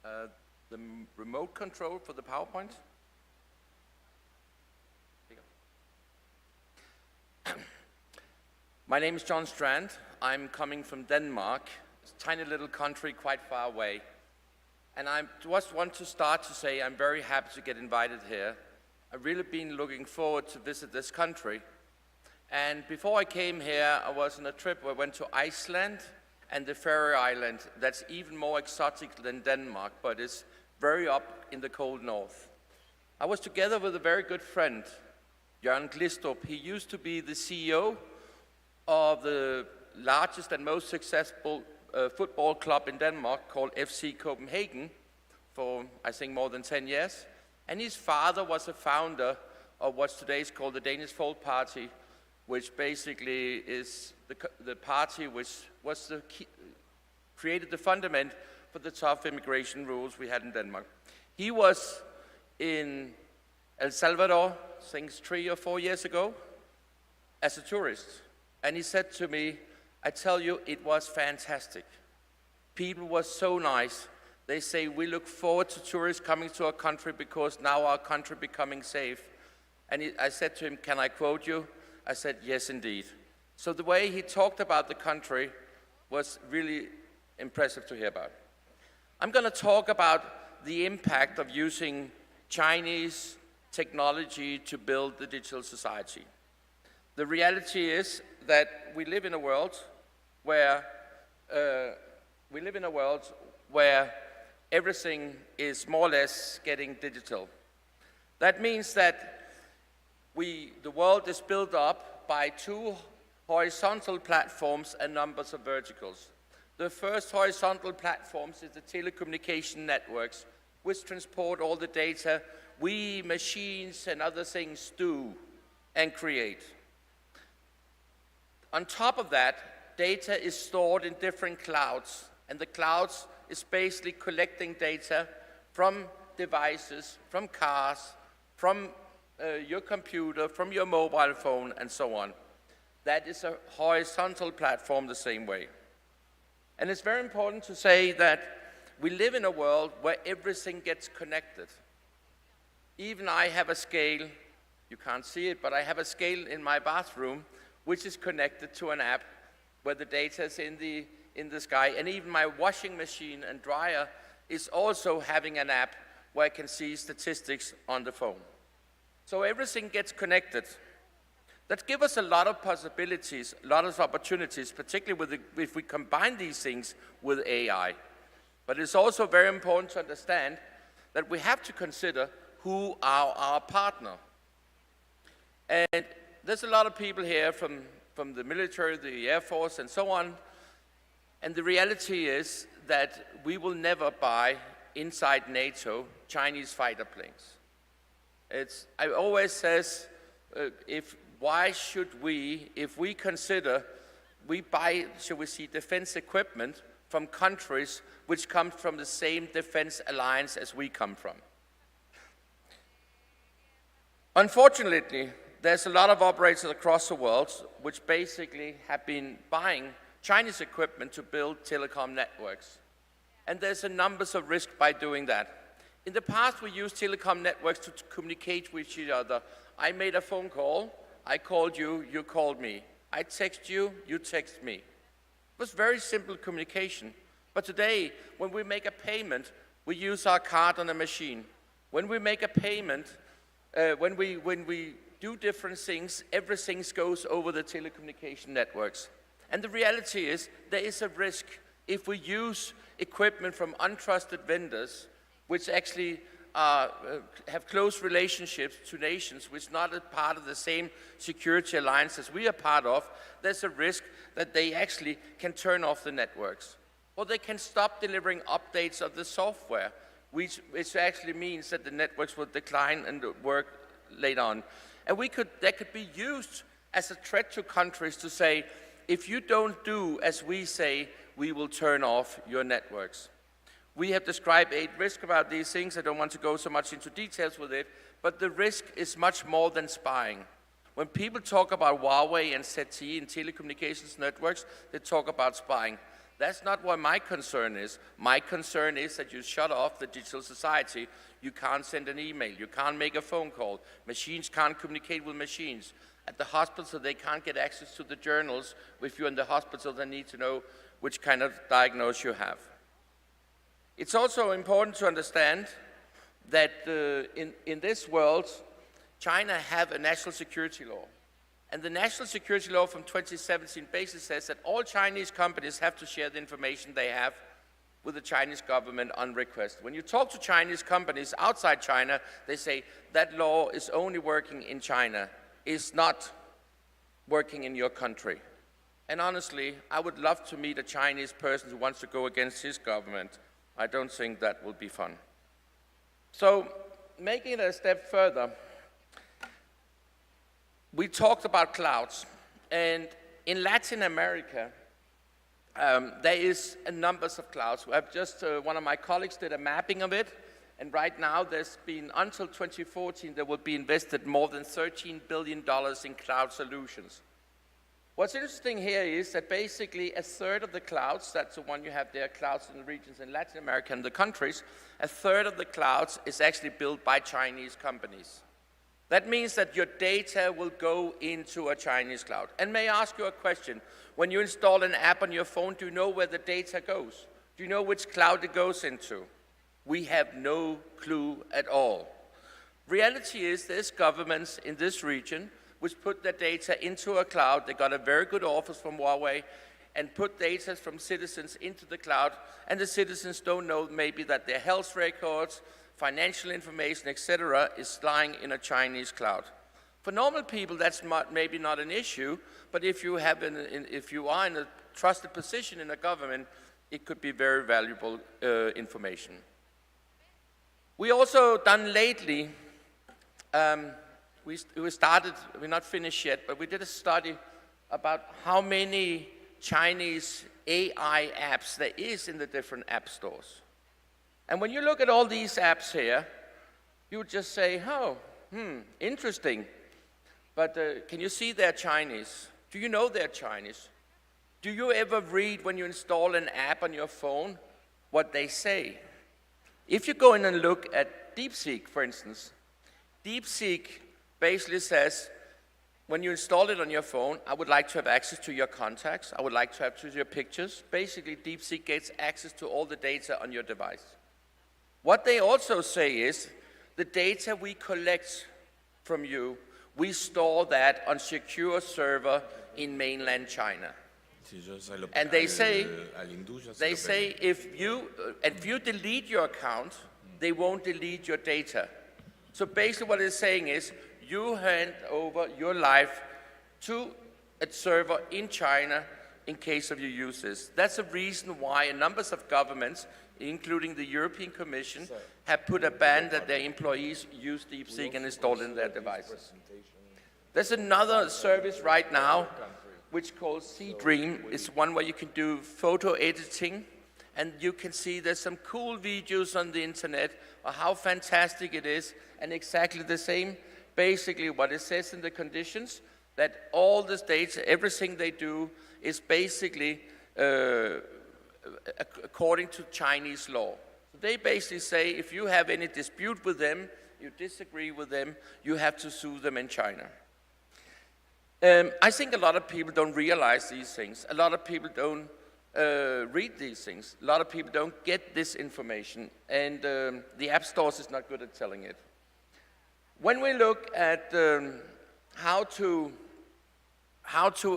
Uh, the remote control for the PowerPoint. My name is John Strand. I'm coming from Denmark. It's a tiny little country quite far away. And I just want to start to say I'm very happy to get invited here. I've really been looking forward to visit this country. And before I came here, I was on a trip where I went to Iceland and the Faroe Island. That's even more exotic than Denmark, but it's very up in the cold north. I was together with a very good friend, Jørgen Glistrup. He used to be the CEO of the largest and most successful football club in Denmark called FC Copenhagen for, I think, more than 10 years. And his father was a founder of what's today is called the Danish Folk Party, which basically is the party which was created the fundament for the tough immigration rules we had in Denmark. He was in El Salvador, I think 3 or 4 years ago, as a tourist. And he said to me, I tell you, it was fantastic. People were so nice. They say, we look forward to tourists coming to our country because now our country becoming safe. And I said to him, can I quote you? I said, yes, indeed. So the way he talked about the country was really impressive to hear about. I'm going to talk about the impact of using Chinese technology to build the digital society. The reality is that we live in a world where everything is more or less getting digital. That means that the world is built up by 2 horizontal platforms and numbers of verticals. The first horizontal platforms is the telecommunication networks, which transport all the data we, machines, and other things do and create. On top of that, data is stored in different clouds, and the clouds is basically collecting data from devices, from cars, from your computer, from your mobile phone, and so on. That is a horizontal platform the same way. And it's very important to say that we live in a world where everything gets connected. Even I have a scale, you can't see it, but I have a scale in my bathroom which is connected to an app where the data is in the sky. And even my washing machine and dryer is also having an app where I can see statistics on the phone. So everything gets connected. That gives us a lot of possibilities, a lot of opportunities, particularly if we combine these things with AI. But it's also very important to understand that we have to consider who are our partner. And there's a lot of people here from the military, the Air Force, and so on. And the reality is that we will never buy inside NATO Chinese fighter planes. I always says, why should we, if we consider we buy, shall we see, defense equipment from countries which come from the same defense alliance as we come from? Unfortunately, there's a lot of operators across the world which basically have been buying Chinese equipment to build telecom networks. And there's a number of risks by doing that. In the past, we used telecom networks to communicate with each other. I made a phone call, I called you, you called me. I text you, you text me. It was very simple communication. But today, when we make a payment, we use our card on a machine. When we make a payment, when we do different things, everything goes over the telecommunication networks. And the reality is, there is a risk if we use equipment from untrusted vendors, which actually have close relationships to nations which are not a part of the same security alliance as we are part of. There's a risk that they actually can turn off the networks. Or they can stop delivering updates of the software, which actually means that the networks will decline and work later on. And that could be used as a threat to countries to say, if you don't do as we say, we will turn off your networks. We have described 8 risks about these things. I don't want to go so much into details with it, but the risk is much more than spying. When people talk about Huawei and ZTE and telecommunications networks, they talk about spying. That's not what my concern is. My concern is that you shut off the digital society. You can't send an email. You can't make a phone call. Machines can't communicate with machines. At the hospital, they can't get access to the journals. If you're in the hospital, they need to know which kind of diagnosis you have. It's also important to understand that in this world, China have a national security law. And the national security law from 2017 basically says that all Chinese companies have to share the information they have with the Chinese government on request. When you talk to Chinese companies outside China, they say that law is only working in China, is not working in your country. And honestly, I would love to meet a Chinese person who wants to go against his government. I don't think that will be fun. So, making it a step further, we talked about clouds, and in Latin America, there is a numbers of clouds. I've just, one of my colleagues did a mapping of it, and right now there's been, until 2014, there will be invested more than $13 billion in cloud solutions. What's interesting here is that basically a third of the clouds, that's the one you have there, clouds in the regions in Latin America and the countries, a third of the clouds is actually built by Chinese companies. That means that your data will go into a Chinese cloud. And may I ask you a question? When you install an app on your phone, do you know where the data goes? Do you know which cloud it goes into? We have no clue at all. Reality is there's governments in this region which put their data into a cloud. They got a very good offer from Huawei and put data from citizens into the cloud, and the citizens don't know maybe that their health records, financial information, etc., is lying in a Chinese cloud. For normal people, that's maybe not an issue, but if you are in a trusted position in a government, it could be very valuable information. We also done lately, we started, we're not finished yet, but we did a study about how many Chinese AI apps there is in the different app stores. And when you look at all these apps here, you would just say, oh, interesting. But can you see they're Chinese? Do you know they're Chinese? Do you ever read when you install an app on your phone what they say? If you go in and look at DeepSeek, for instance, DeepSeek basically says, when you install it on your phone, I would like to have access to your contacts. I would like to have access to your pictures. Basically, DeepSeek gets access to all the data on your device. What they also say is, the data we collect from you, we store that on secure server in mainland China. And they say if you delete your account, they won't delete your data. So basically what it's saying is, you hand over your life to a server in China in case of your uses. That's the reason why a number of governments, including the European Commission, have put a ban that their employees use DeepSeek and install it in their devices. There's another service right now which called C-Dream. It's one where you can do photo editing, and you can see there's some cool videos on the internet of how fantastic it is, and exactly the same, basically what it says in the conditions, that all this data, everything they do is basically according to Chinese law. So they basically say if you have any dispute with them, you disagree with them, you have to sue them in China. I think a lot of people don't realize these things. A lot of people don't read these things. A lot of people don't get this information, and the app stores is not good at telling it. When we look at how to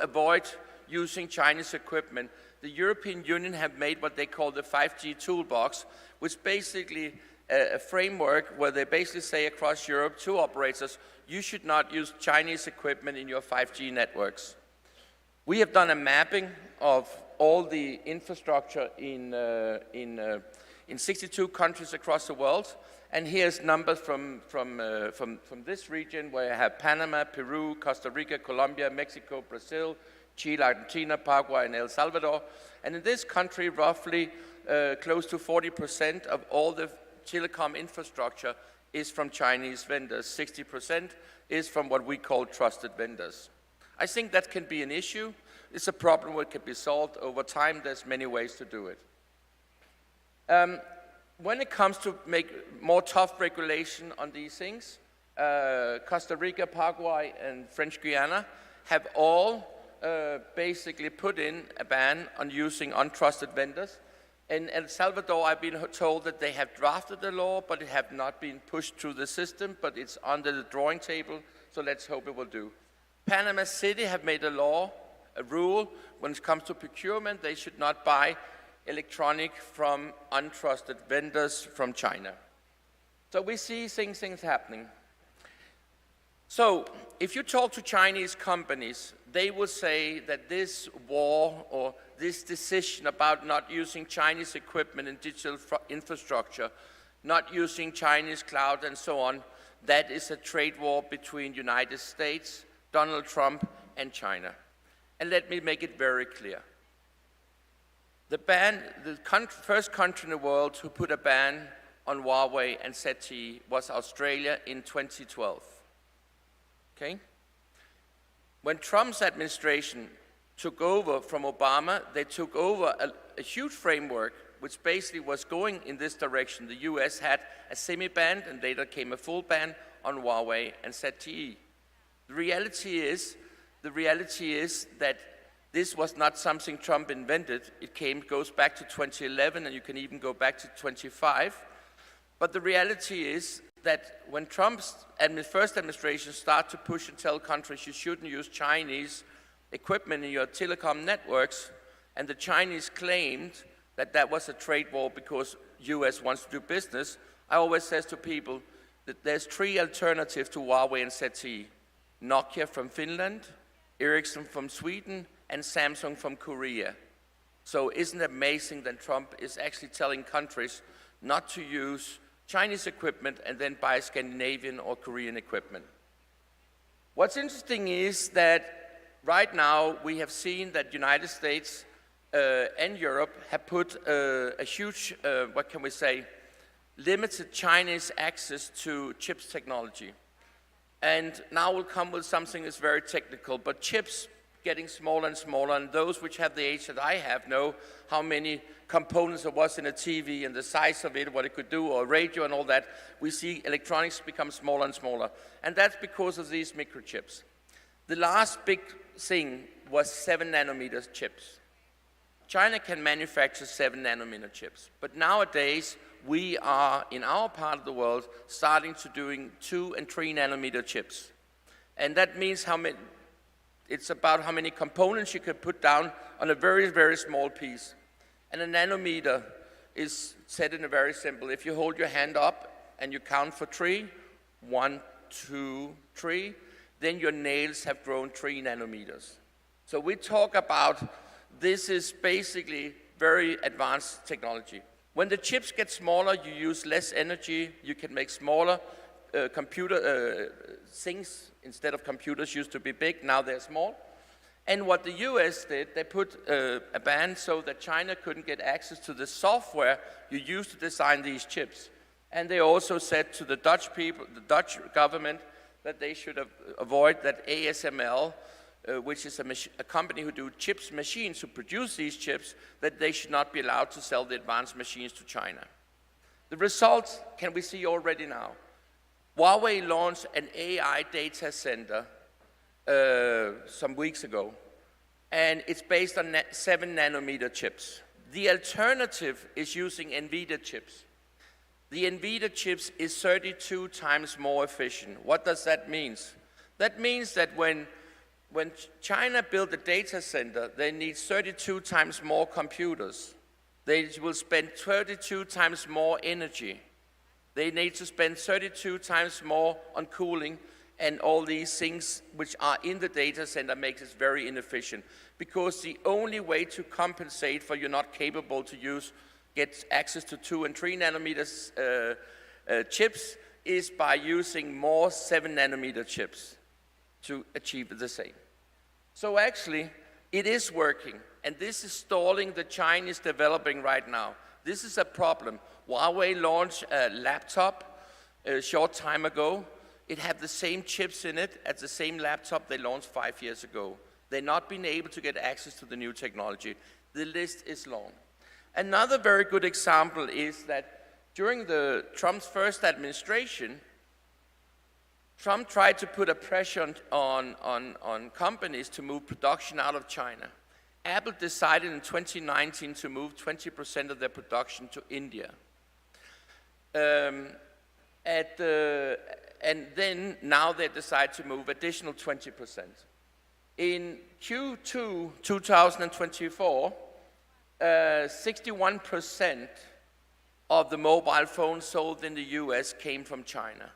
avoid using Chinese equipment, the European Union have made what they call the 5G toolbox, which basically a framework where they basically say across Europe to operators, you should not use Chinese equipment in your 5G networks. We have done a mapping of all the infrastructure in 62 countries across the world, and here's numbers from this region where I have Panama, Peru, Costa Rica, Colombia, Mexico, Brazil, Chile, Argentina, Paraguay, and El Salvador. And in this country, roughly close to 40% of all the telecom infrastructure is from Chinese vendors. 60% is from what we call trusted vendors. I think that can be an issue, It's a problem that can be solved over time. There's many ways to do it. When it comes to make more tough regulation on these things, Costa Rica, Paraguay, and French Guiana have all basically put in a ban on using untrusted vendors. In El Salvador, I've been told that they have drafted the law, but it have not been pushed through the system, but it's under the drawing table, so let's hope it will do. Panama City have made a law, a rule, when it comes to procurement, they should not buy electronic from untrusted vendors from China. So we see things happening. So if you talk to Chinese companies, they will say that this war or this decision about not using Chinese equipment and digital infrastructure, not using Chinese cloud and so on, that is a trade war between United States, Donald Trump, and China. And let me make it very clear. The first country in the world who put a ban on Huawei and ZTE was Australia in 2012. Okay? When Trump's administration took over from Obama, they took over a huge framework which basically was going in this direction. The US had a semi-ban and later came a full ban on Huawei and ZTE. The reality is that this was not something Trump invented. It goes back to 2011, and you can even go back to 2025. But the reality is that when Trump's first administration started to push and tell countries you shouldn't use Chinese equipment in your telecom networks, and the Chinese claimed that that was a trade war because US wants to do business, I always say to people that there's three alternatives to Huawei and ZTE. Nokia from Finland, Ericsson from Sweden, and Samsung from Korea. So isn't it amazing that Trump is actually telling countries not to use Chinese equipment and then buy Scandinavian or Korean equipment? What's interesting is that right now we have seen that United States and Europe have put a huge, limited Chinese access to chips technology. And now we'll come with something that's very technical, but chips getting smaller and smaller, and those which have the age that I have know how many components there was in a TV and the size of it, what it could do, or radio and all that. We see electronics become smaller and smaller, and that's because of these microchips. The last big thing was 7-nanometer chips. China can manufacture 7-nanometer chips, but nowadays we are, in our part of the world, starting to doing 2 and 3-nanometer chips. And that means it's about how many components you can put down on a very, very small piece. And a nanometer is said in a very simple, if you hold your hand up and you count for 3, 1, 2, 3, then your nails have grown 3 nanometers. So we talk about this is basically very advanced technology. When the chips get smaller, you use less energy, you can make smaller computer things. Instead of computers used to be big, now they're small. And what the US did, they put a ban so that China couldn't get access to the software you use to design these chips. And they also said to the Dutch people, the Dutch government, that they should avoid that ASML, which is a company who do chips machines, who produce these chips, that they should not be allowed to sell the advanced machines to China. The results can we see already now. Huawei launched an AI data center some weeks ago, and it's based on 7-nanometer chips. The alternative is using NVIDIA chips. The NVIDIA chips is 32 times more efficient. What does that mean? That means that when China built a data center, they need 32 times more computers. They will spend 32 times more energy. They need to spend 32 times more on cooling, and all these things which are in the data center makes it very inefficient. Because the only way to compensate for you're not capable to get access to 2 and 3 nanometers chips is by using more 7-nanometer chips to achieve the same. So actually, it is working, and this is stalling the Chinese developing right now. This is a problem. Huawei launched a laptop a short time ago. It had the same chips in it as the same laptop they launched 5 years ago. They've not been able to get access to the new technology. The list is long. Another very good example is that during Trump's first administration, Trump tried to put a pressure on companies to move production out of China. Apple decided in 2019 to move 20% of their production to India. And then now they decide to move additional 20%. In Q2 2024, 61% of the mobile phones sold in the US came from China,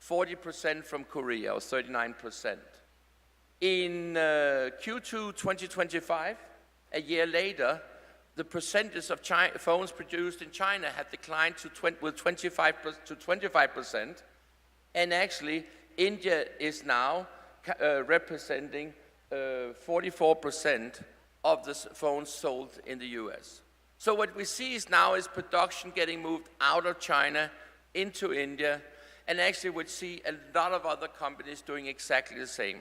40% from Korea, or 39%. In Q2 2025, a year later, the percentage of phones produced in China had declined to 25%, and actually India is now representing 44% of the phones sold in the US. So what we see is now is production getting moved out of China into India, and actually we see a lot of other companies doing exactly the same.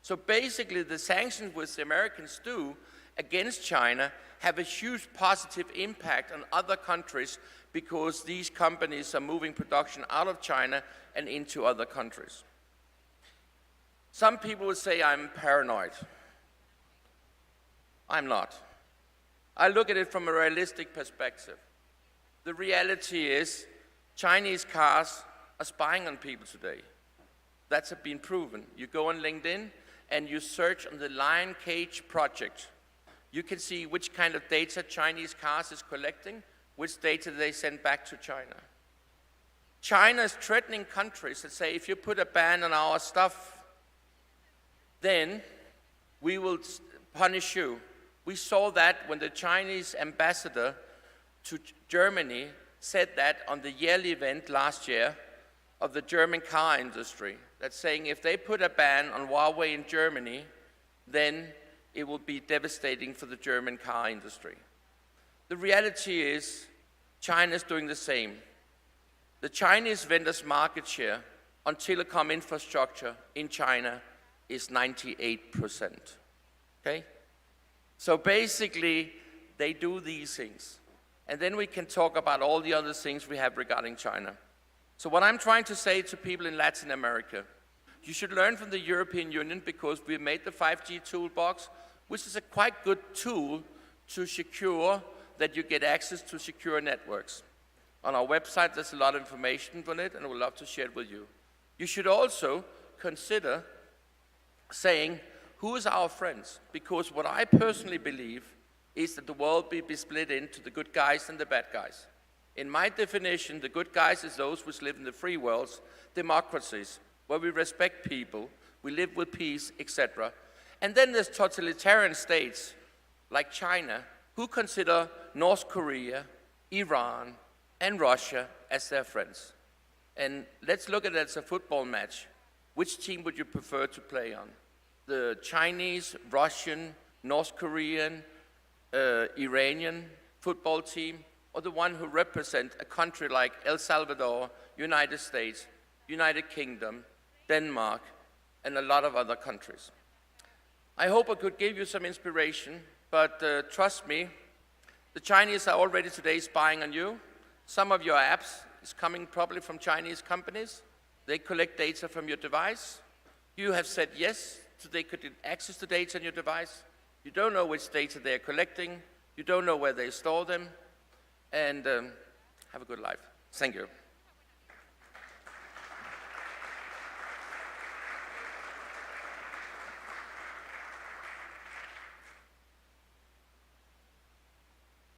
So basically the sanctions which the Americans do against China have a huge positive impact on other countries because these companies are moving production out of China and into other countries. Some people will say I'm paranoid. I'm not. I look at it from a realistic perspective. The reality is Chinese cars are spying on people today. That's been proven. You go on LinkedIn and you search on the Lion Cage project. You can see which kind of data Chinese cars is collecting, which data they send back to China. China is threatening countries that say, if you put a ban on our stuff, then we will punish you. We saw that when the Chinese ambassador to Germany said that on the yearly event last year of the German car industry, that's saying if they put a ban on Huawei in Germany, then it will be devastating for the German car industry. The reality is China is doing the same. The Chinese vendors' market share on telecom infrastructure in China is 98%. Okay? So basically, they do these things. And then we can talk about all the other things we have regarding China. So what I'm trying to say to people in Latin America, you should learn from the European Union because we made the 5G toolbox, which is a quite good tool to secure that you get access to secure networks. On our website, there's a lot of information on it, and we'd love to share it with you. You should also consider saying, who is our friends? Because what I personally believe is that the world will be split into the good guys and the bad guys. In my definition, the good guys is those which live in the free worlds, democracies, where we respect people, we live with peace, etc. And then there's totalitarian states like China who consider North Korea, Iran, and Russia as their friends. And let's look at it as a football match. Which team would you prefer to play on? The Chinese, Russian, North Korean, Iranian football team, or the one who represent a country like El Salvador, United States, United Kingdom, Denmark, and a lot of other countries. I hope I could give you some inspiration, but trust me, the Chinese are already today spying on you. Some of your apps is coming probably from Chinese companies. They collect data from your device. You have said yes, so they could get access to data on your device. You don't know which data they're collecting. You don't know where they store them. And have a good life. Thank you.